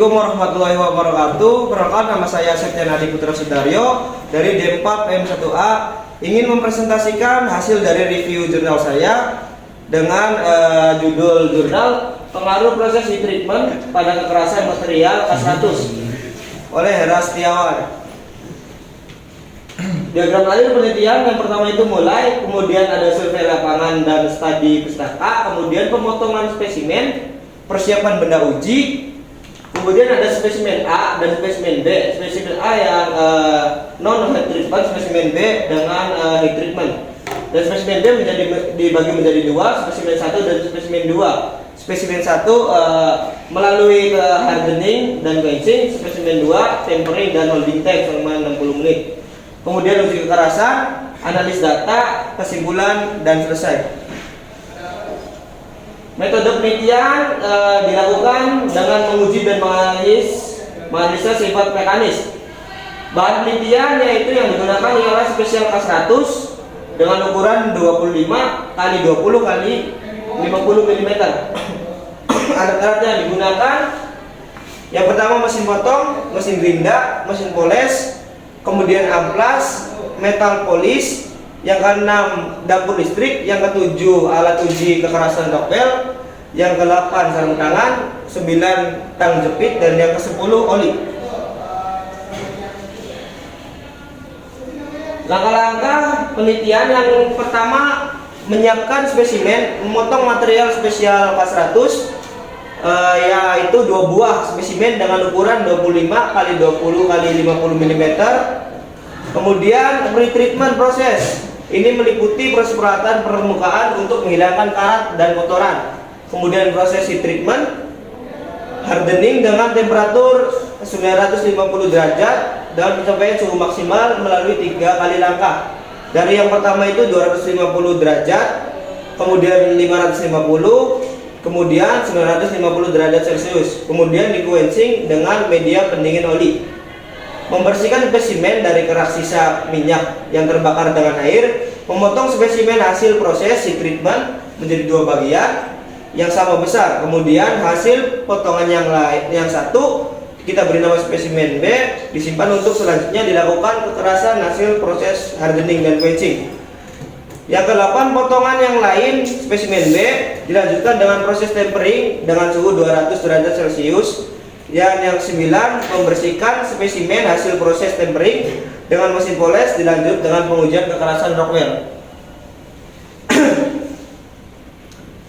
Assalamualaikum warahmatullahi wabarakatuh. Perkenalkan, nama saya Septian Adi Putra Sudaryo dari D4 PM1A. Ingin mempresentasikan hasil dari review jurnal saya dengan judul jurnal Pengaruh Proses Heat Treatment pada Kekerasan Material K100 oleh Hera Setiawan. Diagram lahir penelitian yang pertama itu mulai, kemudian ada survei lapangan dan studi pustaka, kemudian pemotongan spesimen, persiapan benda uji, kemudian ada spesimen A dan spesimen B. Spesimen A yang non heat treatment, spesimen B dengan heat treatment. Dan spesimen B dibagi menjadi dua, spesimen 1 dan spesimen 2. Spesimen 1 melalui hardening dan quenching, spesimen 2 tempering dan holding time selama 60 menit. Kemudian uji kekerasan, analis data, kesimpulan, dan selesai. Metode penelitian dilakukan dengan menguji dan menganalisa sifat mekanis. Bahan penelitian yaitu yang digunakan ialah spesial K100 dengan ukuran 25 x 20 x 50 mm. Alat-alat yang digunakan yang pertama mesin potong, mesin gerinda, mesin poles, kemudian amplas, metal polish, yang keenam dapur listrik, yang ketujuh alat uji kekerasan dokbel, yang ke-8 sarung tangan, 9 tang jepit, dan yang ke-10 oli. Langkah-langkah penelitian yang pertama menyiapkan spesimen, memotong material spesial K100 yaitu 2 buah spesimen dengan ukuran 25 x 20 x 50 mm. Kemudian pretreatment proses. Ini meliputi proses perawatan permukaan untuk menghilangkan karat dan kotoran. Kemudian proses heat treatment, hardening dengan temperatur 950 derajat dan pencapaian suhu maksimal melalui 3 kali langkah. Dari yang pertama itu 250 derajat, kemudian 550, kemudian 950 derajat Celcius. Kemudian di quenching dengan media pendingin oli. Membersihkan spesimen dari kerak sisa minyak yang terbakar dengan air. Memotong spesimen hasil proses heat treatment menjadi 2 bagian yang sama besar. Kemudian hasil potongan yang satu kita beri nama spesimen B, disimpan untuk selanjutnya dilakukan kekerasan hasil proses hardening dan quenching. Yang ke-8 potongan yang lain spesimen B dilanjutkan dengan proses tempering dengan suhu 200 derajat Celcius. Yang 9 membersihkan spesimen hasil proses tempering dengan mesin poles, dilanjut dengan pengujian kekerasan Rockwell.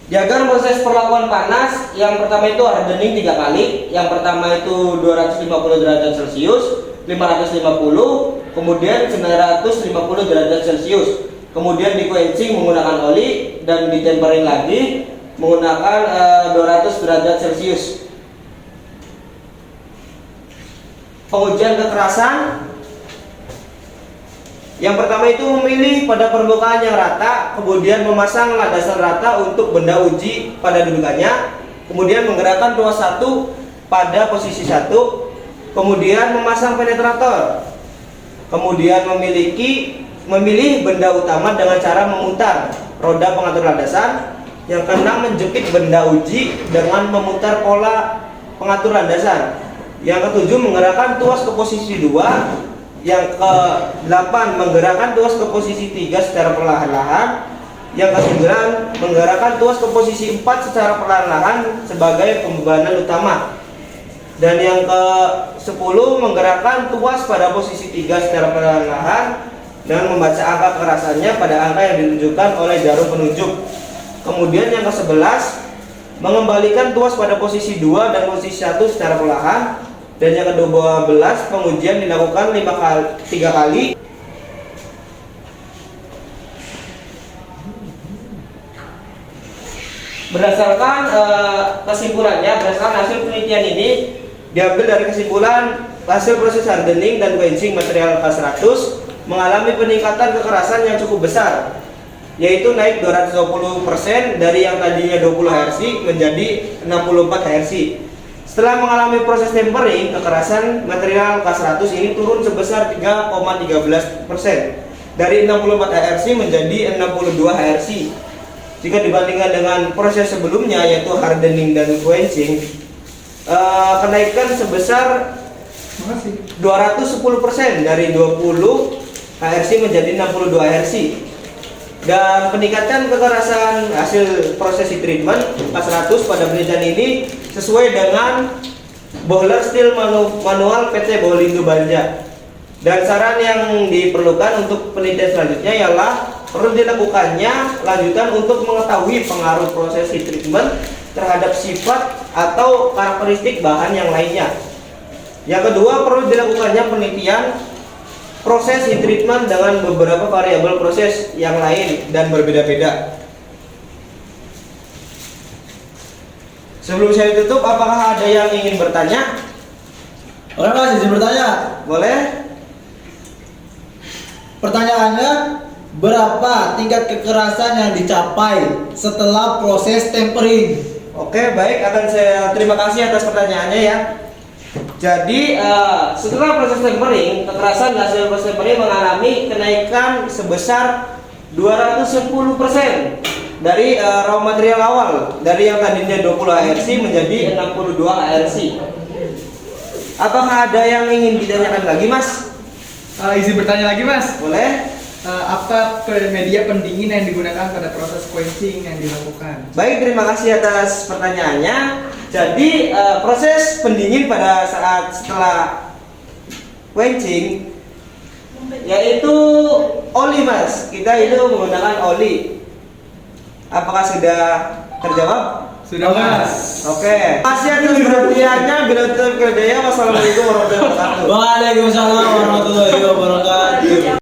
Diagram proses perlakuan panas yang pertama itu hardening 3 kali. Yang pertama itu 250 derajat Celcius, 550, kemudian 950 derajat Celcius. Kemudian di quenching menggunakan oli dan di tempering lagi menggunakan 200 derajat Celcius. Pengujian kekerasan yang pertama itu memilih pada permukaan yang rata, kemudian memasang landasan rata untuk benda uji pada dudukannya, kemudian menggerakkan tuas 1 pada posisi 1, kemudian memasang penetrator, kemudian memilih benda utama dengan cara memutar roda pengatur landasan. Yang ke-6 menjepit benda uji dengan memutar pola pengatur landasan. Yang ke-7 menggerakkan tuas ke posisi 2. Yang ke-8 menggerakkan tuas ke posisi 3 secara perlahan-lahan. Yang ke-9 menggerakkan tuas ke posisi 4 secara perlahan-lahan sebagai pembebanan utama. Dan yang ke-10 menggerakkan tuas pada posisi 3 secara perlahan-lahan dan membaca angka kekerasannya pada angka yang ditunjukkan oleh jarum penunjuk. Kemudian yang ke-11 mengembalikan tuas pada posisi 2 dan posisi 1 secara perlahan. Dan yang ke-12 pengujian dilakukan 3 kali. Berdasarkan kesimpulannya, berdasarkan hasil penelitian ini diambil dari kesimpulan hasil proses hardening dan quenching material K100 mengalami peningkatan kekerasan yang cukup besar, yaitu naik 220% dari yang tadinya 20 Hz menjadi 64 Hz. Setelah mengalami proses tempering, kekerasan material K100 ini turun sebesar 3,13% dari 64 Hz menjadi 62 Hz. Jika dibandingkan dengan proses sebelumnya yaitu hardening dan quenching, kenaikan sebesar 210% dari 20 HRC menjadi 62 HRC. Dan peningkatan kekerasan hasil proses heat treatment K100 pada penelitian ini sesuai dengan boiler steel manual PT Bolindo Banja. Dan saran yang diperlukan untuk penelitian selanjutnya ialah perlu dilakukannya lanjutan untuk mengetahui pengaruh proses heat treatment terhadap sifat atau karakteristik bahan yang lainnya. Yang kedua, perlu dilakukannya penelitian proses heat treatment dengan beberapa variabel proses yang lain dan berbeda-beda. Sebelum saya tutup, apakah ada yang ingin bertanya? Oke Mas, izin bertanya. Boleh? Pertanyaannya, berapa tingkat kekerasan yang dicapai setelah proses tempering? Oke, baik, akan saya terima kasih atas pertanyaannya ya. Jadi setelah proses tempering, kekerasan hasil proses tempering mengalami kenaikan sebesar 210% dari raw material awal, dari yang tadinya 20 HRC menjadi 62 HRC. Apakah ada yang ingin ditanyakan lagi, Mas? Izin bertanya lagi Mas. Boleh? Apa media pendingin yang digunakan pada proses quenching yang dilakukan? Baik, terima kasih atas pertanyaannya. Jadi proses pendingin pada saat setelah quenching yaitu oli, Mas. Kita itu menggunakan oli. Apakah sudah terjawab? Sudah Mas. Oke. Masih atas perhatiannya. Bila tutup kedaya. Wassalamualaikum warahmatullahi wabarakatuh. Waalaikumsalam warahmatullahi wabarakatuh.